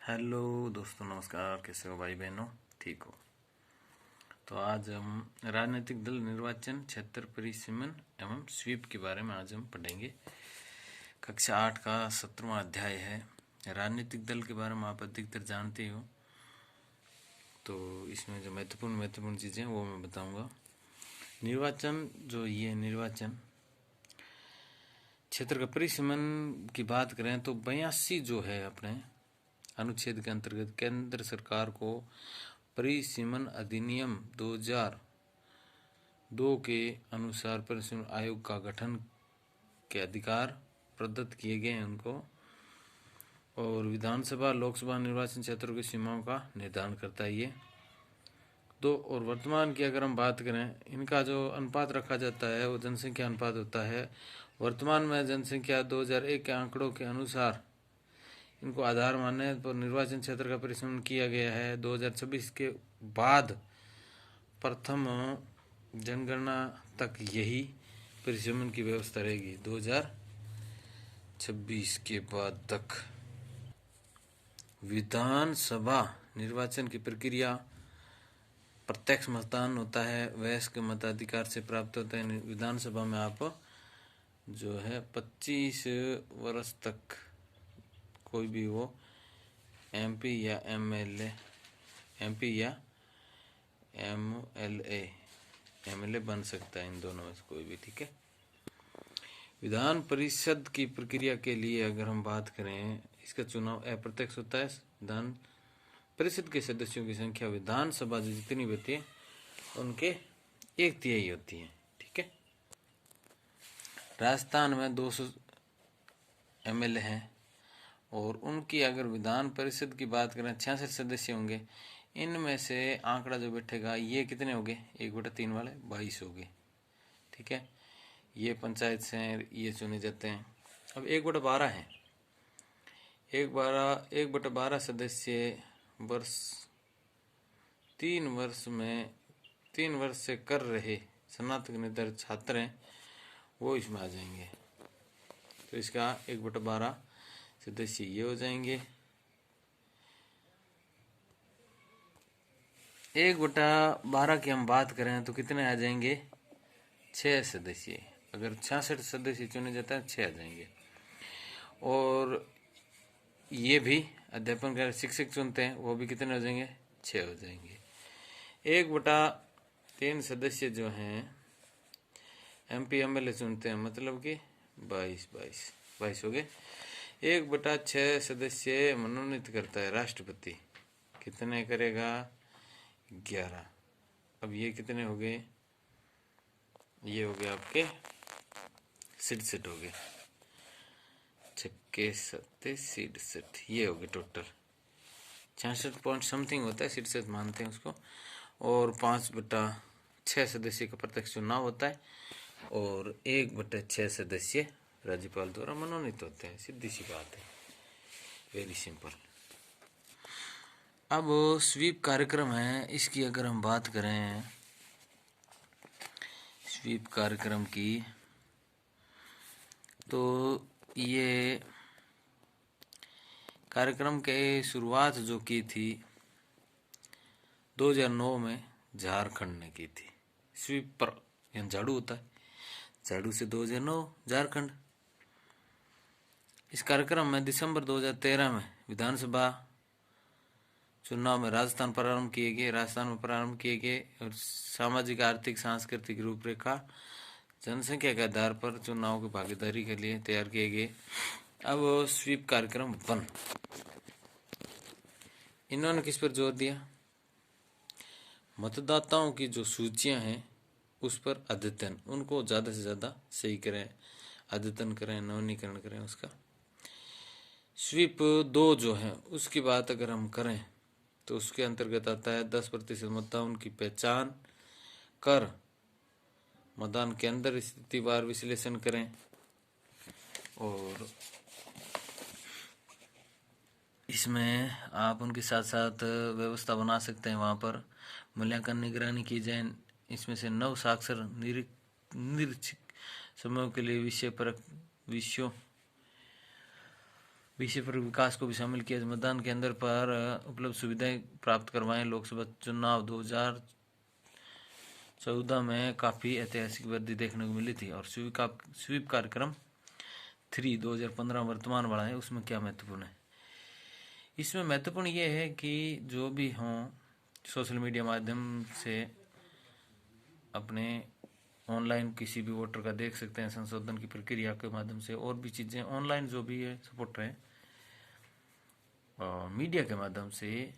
Hello दोस्तों, नमस्कार। कैसे हो भाई बहनों? ठीक हो? तो आज हम राजनीतिक दल निर्वाचन क्षेत्र परिसीमन एवं स्वीप के बारे में आज हम पढ़ेंगे। कक्षा 8 का 17वां अध्याय है। राजनीतिक दल के बारे में आप अधिकतर जानते हो, तो इसमें जो महत्वपूर्ण चीज़ें वो मैं बताऊंगा। निर्वाचन ये निर्वाचन क्षेत्र का परिसीमन की बात करें तो 82 जो है अपने अनुच्छेद के अंतर्गत केंद्र सरकार को परिसीमन अधिनियम 2002 के अनुसार परिसीमन आयोग का गठन के अधिकार प्रदत्त किए गए हैं उनको, और विधानसभा लोकसभा निर्वाचन क्षेत्रों की सीमाओं का निर्धारण करता है ये दो। और वर्तमान की अगर हम बात करें, इनका जो अनुपात रखा जाता है वो जनसंख्या अनुपात होता है। वर्तमान में जनसंख्या 2001 के आंकड़ों के अनुसार इनको आधार माने तो निर्वाचन क्षेत्र का परिसीमन किया गया है। 2026 के बाद प्रथम जनगणना तक यही परिसीमन की व्यवस्था रहेगी। 2026 के बाद तक विधानसभा निर्वाचन की प्रक्रिया प्रत्यक्ष मतदान होता है, वयस्क मताधिकार से प्राप्त होता है। विधानसभा में आप जो है 25 वर्ष तक कोई भी वो एमपी या एमएलए बन सकता है, इन दोनों में से कोई भी। ठीक है। विधान परिषद की प्रक्रिया के लिए अगर हम बात करें, इसका चुनाव अप्रत्यक्ष होता है। विधान परिषद के सदस्यों की संख्या विधानसभा जो जितनी होती है उनके 1/3 होती है। ठीक है। राजस्थान में 200 एमएलए हैं, और उनकी अगर विधान परिषद की बात करें 66 सदस्य होंगे। इनमें से आंकड़ा जो बैठेगा ये कितने हो गए? 1/3 वाले 22 हो गए। ठीक है। ये पंचायत से ये चुने जाते हैं। अब 1/12 है। 1/12 सदस्य वर्ष 3 वर्ष से कर रहे स्नातक छात्र हैं, वो इसमें आ जाएंगे। तो इसका 1/12 सदस्य ये हो जाएंगे। 1/12 की हम बात करें तो कितने आ जाएंगे? 6 सदस्य। अगर 66 सदस्य चुने जाते हैं 6 आ जाएंगे। और ये भी अध्यापन कर शिक्षक चुनते हैं, वो भी कितने हो जाएंगे? 6 हो जाएंगे। 1/3 सदस्य जो हैं एमपी एमएलए चुनते हैं, मतलब कि 22 हो गए। 1/6 सदस्य मनोनीत करता है राष्ट्रपति। कितने करेगा? 11। अब ये कितने हो गए? ये हो गए आपके 67 हो गए। 6 7 67, ये हो गए टोटल 66 पॉइंट समथिंग होता है, 67 मानते हैं उसको। और 5/6 सदस्य का प्रत्यक्ष चुनाव होता है, और 1/6 सदस्य राज्यपाल द्वारा मनोनीत होते हैं। सीधी सी बात है, वेरी सिंपल। अब स्वीप कार्यक्रम है, इसकी अगर हम बात करें स्वीप कार्यक्रम की, तो ये कार्यक्रम के शुरुआत जो की थी 2009 में झारखंड ने की थी। स्वीप पर यहाँ झाड़ू होता है, झाड़ू से 2009 झारखंड। इस कार्यक्रम में दिसंबर 2013 में विधानसभा चुनाव में राजस्थान में प्रारंभ किए गए, और सामाजिक आर्थिक सांस्कृतिक रूपरेखा जनसंख्या के आधार पर चुनाव की भागीदारी के लिए तैयार किए गए। अब स्वीप कार्यक्रम 1, इन्होंने किस पर जोर दिया? मतदाताओं की जो सूचियां हैं उस पर अद्यतन, उनको ज़्यादा से ज़्यादा सही करें, अद्यतन करें, नवीनीकरण करें उसका। स्वीप 2 जो है उसकी बात अगर हम करें तो उसके अंतर्गत आता है 10% मतदाताओं की पहचान कर मतदान केंद्र स्थितिवार विश्लेषण करें, और इसमें आप उनके साथ साथ व्यवस्था बना सकते हैं, वहाँ पर मूल्यांकन निगरानी की जाए। इसमें से 9 साक्षर निरीक्षक समूह के लिए विषयों विषय पर विकास को भी शामिल किया। मतदान केंद्र पर उपलब्ध सुविधाएं प्राप्त करवाएं। लोकसभा चुनाव 2014 में काफ़ी ऐतिहासिक वृद्धि देखने को मिली थी। और स्वीप कार्यक्रम 3 2015 वर्तमान वाला है, उसमें क्या महत्वपूर्ण है? इसमें महत्वपूर्ण ये है कि जो भी हों सोशल मीडिया माध्यम से अपने ऑनलाइन किसी भी वोटर का देख सकते हैं, संशोधन की प्रक्रिया के माध्यम से, और भी चीज़ें ऑनलाइन जो भी है सपोर्ट है मीडिया के माध्यम से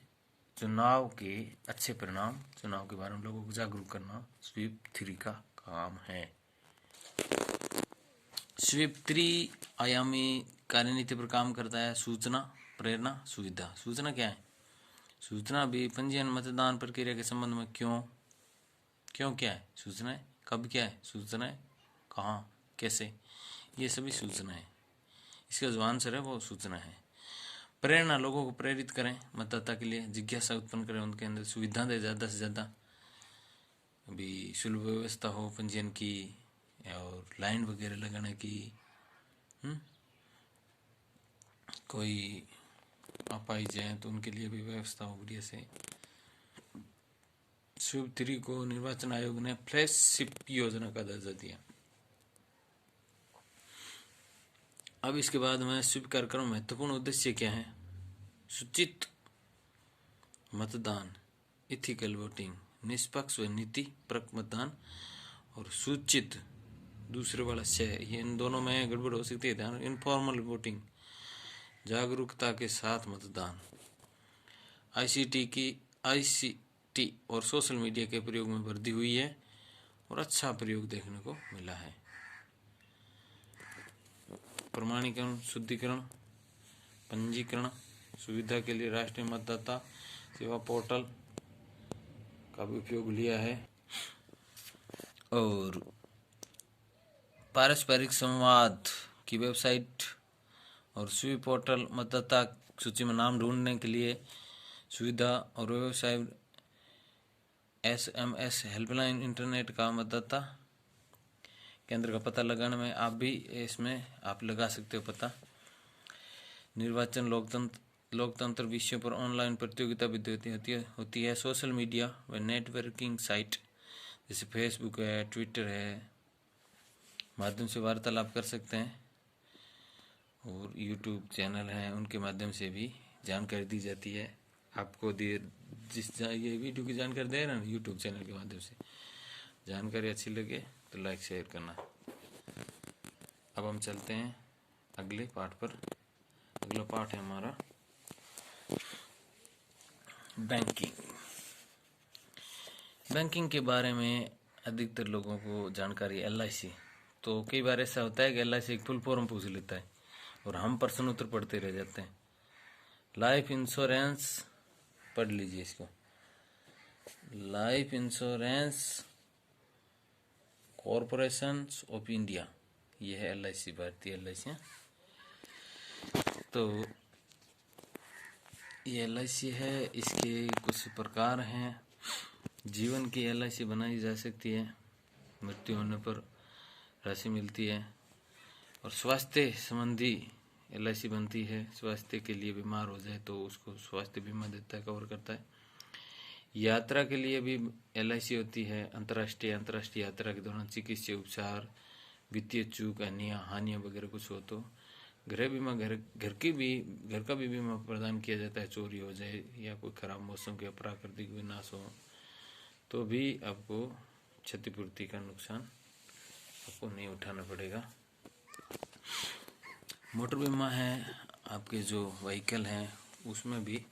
चुनाव के अच्छे परिणाम, चुनाव के बारे में लोगों को जागरूक करना स्वीप 3 का काम है। स्वीप 3 आयामी कार्यनीति पर काम करता है। सूचना, प्रेरणा, सुविधा। सूचना क्या है? सूचना भी पंजीयन, मतदान प्रक्रिया के संबंध में क्यों क्या है सूचना है, कब क्या है सूचना है, कहाँ कैसे, ये सभी सूचना है। इसका जो आंसर है वो सूचना है। प्रेरणा, लोगों को प्रेरित करें मतदाता के लिए, जिज्ञासा उत्पन्न करें उनके अंदर, सुविधा दें ज़्यादा से ज़्यादा, अभी सुलभ व्यवस्था हो पंजीयन की और लाइन वगैरह लगाने की, कोई अपाहिज हैं तो उनके लिए भी व्यवस्था हो बढ़िया से। स्वीप 3 को निर्वाचन आयोग ने फ्लैगशिप योजना का दर्जा दिया। अब इसके बाद में स्वीप कार्यक्रम महत्वपूर्ण उद्देश्य क्या है? सूचित मतदान, इथिकल वोटिंग, निष्पक्ष व नीतिपरक मतदान, और सूचित दूसरे वाला से, ये इन दोनों में गड़बड़ हो सकती है ध्यान। इनफॉर्मल वोटिंग, जागरूकता के साथ मतदान, आईसीटी और सोशल मीडिया के प्रयोग में वृद्धि हुई है और अच्छा प्रयोग देखने को मिला है। प्रमाणीकरण, शुद्धिकरण, पंजीकरण सुविधा के लिए राष्ट्रीय मतदाता सेवा पोर्टल का भी उपयोग लिया है। और पारस्परिक संवाद की वेबसाइट और स्वीप पोर्टल, मतदाता सूची में नाम ढूंढने के लिए सुविधा और वेबसाइट, SMS हेल्पलाइन, इंटरनेट का मतदाता केंद्र का पता लगाने में आप भी इसमें आप लगा सकते हो पता। निर्वाचन, लोकतंत्र विषयों पर ऑनलाइन प्रतियोगिता भी होती है। सोशल मीडिया व नेटवर्किंग साइट जैसे फेसबुक है, ट्विटर है, माध्यम से वार्तालाप कर सकते हैं। और यूट्यूब चैनल हैं उनके माध्यम से भी जानकारी दी जाती है आपको। ये वीडियो की जानकारी दे रहे हैं यूट्यूब चैनल के माध्यम से। जानकारी अच्छी लगे तो लाइक शेयर करना। अब हम चलते हैं अगले पार्ट पर। अगला पार्ट है हमारा बैंकिंग के बारे में अधिकतर लोगों को जानकारी LIC। तो कई बार ऐसा होता है कि LIC एक फुल फॉर्म पूछ लेता है और हम प्रश्न उत्तर पढ़ते रह जाते हैं। लाइफ इंश्योरेंस पढ़ लीजिए इसको, life insurance corporation of India, ये है LIC, भारतीय LIC। तो ये LIC है, इसके कुछ प्रकार हैं। जीवन की LIC बनाई जा सकती है, मृत्यु होने पर राशि मिलती है। और स्वास्थ्य संबंधी LIC बनती है, स्वास्थ्य के लिए बीमार हो जाए तो उसको स्वास्थ्य बीमा देता है, कवर करता है। यात्रा के लिए भी LIC होती है, अंतर्राष्ट्रीय यात्रा के दौरान चिकित्सा उपचार, वित्तीय चूक, अन्य हानियाँ वगैरह कुछ हो तो। गृह बीमा, घर का भी बीमा प्रदान किया जाता है, चोरी हो जाए या कोई खराब मौसम के प्राकृतिक विनाश हो तो भी आपको क्षतिपूर्ति का नुकसान आपको नहीं उठाना पड़ेगा। मोटर बीमा है, आपके जो व्हीकल हैं उसमें भी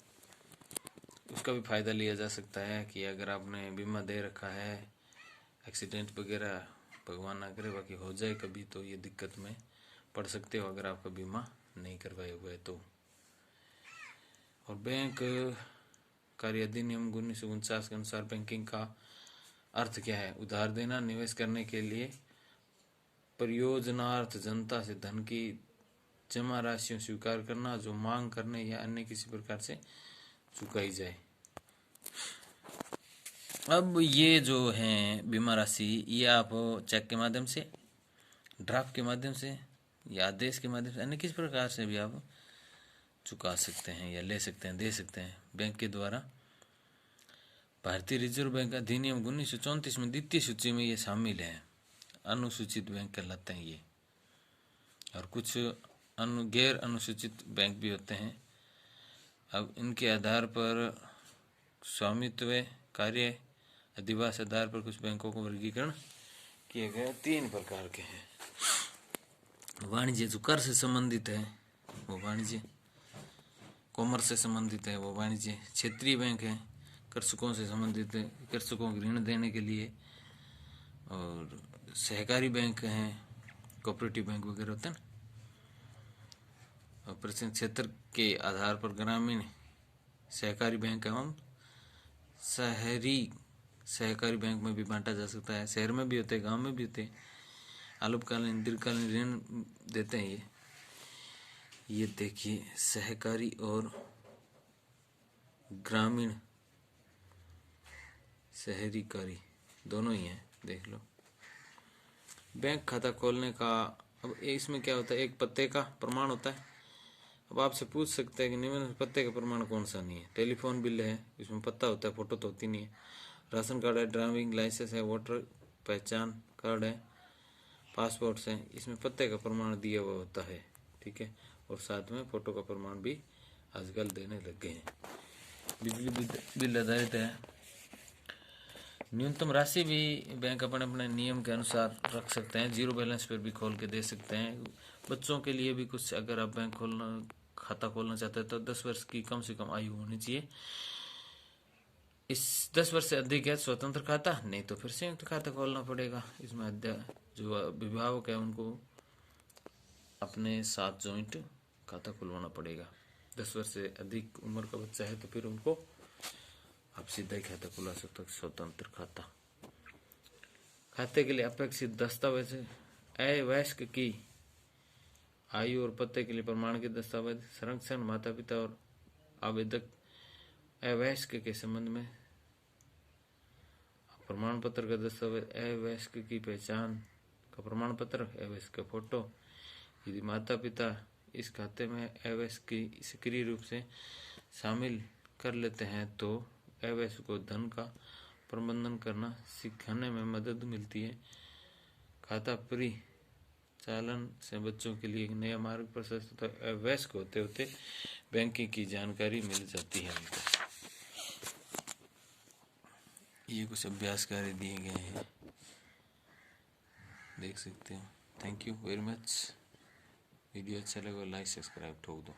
उसका भी फ़ायदा लिया जा सकता है कि अगर आपने बीमा दे रखा है, एक्सीडेंट वगैरह भगवान ना करे बाकी हो जाए कभी तो ये दिक्कत में पड़ सकते हो अगर आपका बीमा नहीं करवाया हुआ है तो। और बैंक कार्य अधिनियम 1949 के अनुसार बैंकिंग का अर्थ क्या है? उधार देना, निवेश करने के लिए परियोजनार्थ जनता से धन की जमा राशियों स्वीकार करना जो मांग करने या अन्य किसी प्रकार से चुकाई जाए। अब ये जो है बीमा राशि, ये आप चेक के माध्यम से, ड्राफ्ट के माध्यम से या आदेश के माध्यम से, अन्य किस प्रकार से भी आप चुका सकते हैं या ले सकते हैं, दे सकते हैं बैंक के द्वारा। भारतीय रिजर्व बैंक अधिनियम 1934 में द्वितीय सूची में ये शामिल है, अनुसूचित बैंक कहलाते हैं ये। और कुछ गैर अनुसूचित बैंक भी होते हैं। अब इनके आधार पर स्वामित्व, कार्य, अधिवास आधार पर कुछ बैंकों को वर्गीकरण किए गए 3 प्रकार के हैं। वाणिज्य जो कर से संबंधित है वो वाणिज्य, कॉमर्स से संबंधित है वो वाणिज्य। क्षेत्रीय बैंक है, कृषकों से संबंधित है, कृषकों को ऋण देने के लिए। और सहकारी बैंक हैं, कोऑपरेटिव बैंक वगैरह होते हैं ना। और प्रत्येक क्षेत्र के आधार पर ग्रामीण सहकारी बैंक एवं शहरी सहकारी बैंक में भी बांटा जा सकता है। शहर में भी होते हैं, गांव में भी होते हैं। अल्पकालीन दीर्घकालीन ऋण देते हैं ये देखिए, सहकारी और ग्रामीण शहरीकारी दोनों ही हैं, देख लो। बैंक खाता खोलने का अब इसमें क्या होता है, एक पते का प्रमाण होता है। अब आपसे पूछ सकते हैं कि निम्न पते का प्रमाण कौन सा नहीं है। टेलीफोन बिल है, इसमें पता होता है, फोटो तो होती नहीं है। राशन कार्ड है, ड्राइविंग लाइसेंस है, वोटर पहचान कार्ड है, पासपोर्ट है, इसमें पते का प्रमाण दिया हुआ होता है, ठीक है। और साथ में फोटो का प्रमाण भी आजकल देने लग गए हैं। बिजली बिल आधारित है। न्यूनतम राशि भी बैंक अपने अपने नियम के अनुसार रख सकते हैं, जीरो बैलेंस पर भी खोल के दे सकते हैं। बच्चों के लिए भी कुछ, अगर आप बैंक खाता खोलना चाहते हैं तो 10 वर्ष की कम से कम आयु होनी चाहिए। इस 10 वर्ष से अधिक है स्वतंत्र खाता, नहीं तो फिर संयुक्त खाता खोलना पड़ेगा। इसमें जो अभिभावक है उनको अपने साथ जॉइंट खाता खुलवाना पड़ेगा। 10 वर्ष से अधिक उम्र का बच्चा है तो फिर उनको आप सीधा ही खाता खुला सकते हो, स्वतंत्र खाता। खाते के लिए अपेक्षित दस्तावेज, अवयस्क की आयु और पते के लिए प्रमाण के दस्तावेज, संरक्षण, माता पिता और आवेदक अवयस्क के संबंध में प्रमाण पत्र का दस्तावेज, अवयस्क की पहचान का प्रमाण पत्र, अवयस्क का फोटो। यदि माता पिता इस खाते में अवयस्क की सक्रिय रूप से शामिल कर लेते हैं तो अवयस्क को धन का प्रबंधन करना सिखाने में मदद मिलती है। खाता परिचालन से बच्चों के लिए एक नया मार्ग प्रशस्त होता है। अवयस्क होते होते बैंकिंग की जानकारी मिल जाती है उनको। ये कुछ अभ्यास कार्य दिए गए हैं, देख सकते हो। Thank you very much. Video अच्छा लगा लाइक सब्सक्राइब ठोक दो।